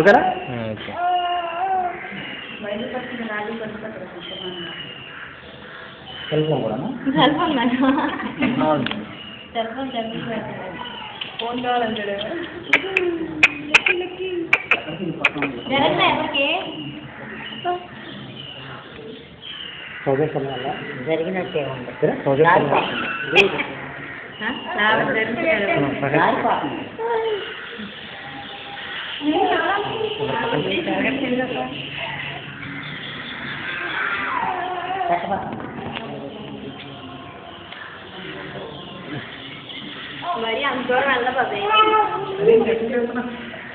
ఓకేనా? Okay. Cell phone కూడా phone కావాలంటాడు. జరిగినట్టే ఉంది. మరి అంత దూరం వెళ్ళబోతాయి.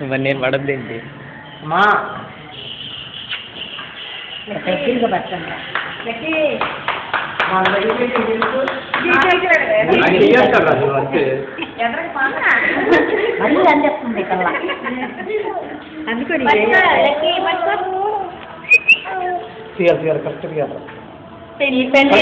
ఇవన్నీ పడద్దేంటి అమ్మా తిరిగి పట్టండి. మళ్ళీ అందిస్తుంది కల్లా అందుకని తీయాలి కరెక్ట్ తీయాలి. పెన్నా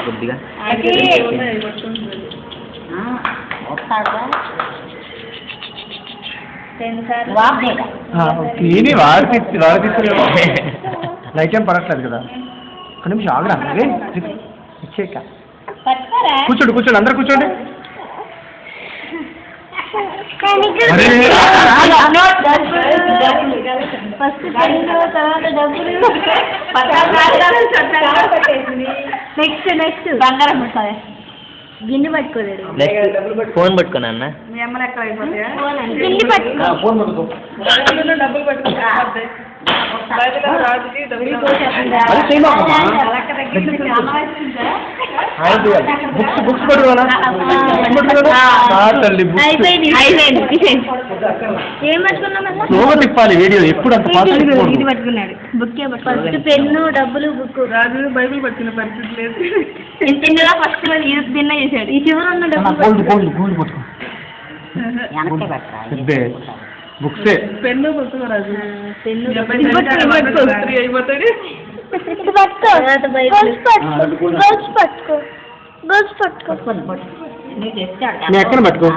కొద్దిగా వాడికి లైట్ ఏం పడట్లేదు కదా. ఒక నిమిషం ఆగరా ఇచ్చేక. కూర్చోండి అందరు కూర్చోండి. నెక్స్ట్ బంగారం గిన్నె పట్టుకోలేడు. ఫోన్ పట్టుకున్నా అన్న. మీ అమ్మ లెక్క అయిపోతాయా? గిన్నె పట్టుకో. డబ్బులు పట్టుకో. తిప్పాలి వీడియో ఎప్పుడు ఇది పట్టుకున్నాడు. బుక్ ఫస్ట్ పెన్ను డబ్బులు బుక్. రాజు బైబిల్ పట్టుకున్న పరిస్థితి లేదు. తిన్నదా ఫస్ట్ తిన్న చేశాడు. ఈ చివరి ఉన్న డబ్బులు బుక్సే పెన్ను పట్టుకో రాజు. పెన్ను అయిపోతాడు. ఎక్కడ పట్టుకో.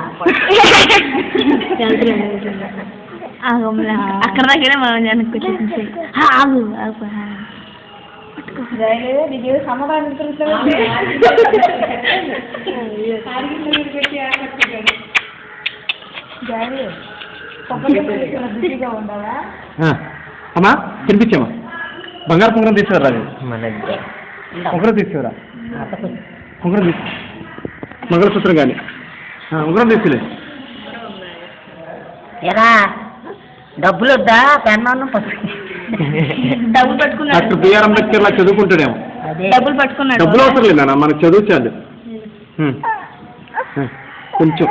అక్కడ దగ్గర మనం జనకు సమాధానం అమ్మా తినిపించమ్మా. బంగారు కుంకురం తీసుకురా రాజు. కుంకురం తీసుకురా. కుంకురం తీసు. మంగళసూత్రం కానీ ఉంగరం తీసుకులే. ఎలా డబ్బులు వద్దా? పెన్ను డబ్బులు పట్టుకున్నాడు. డాక్టర్ బిఆర్ అంబేద్కర్ లా చదువుకుంటాడేమో. డబ్బులు పట్టుకున్నాడు. డబ్బులు అవసరం లేదన్నా, మనకు చదువు చాలు. కొంచెం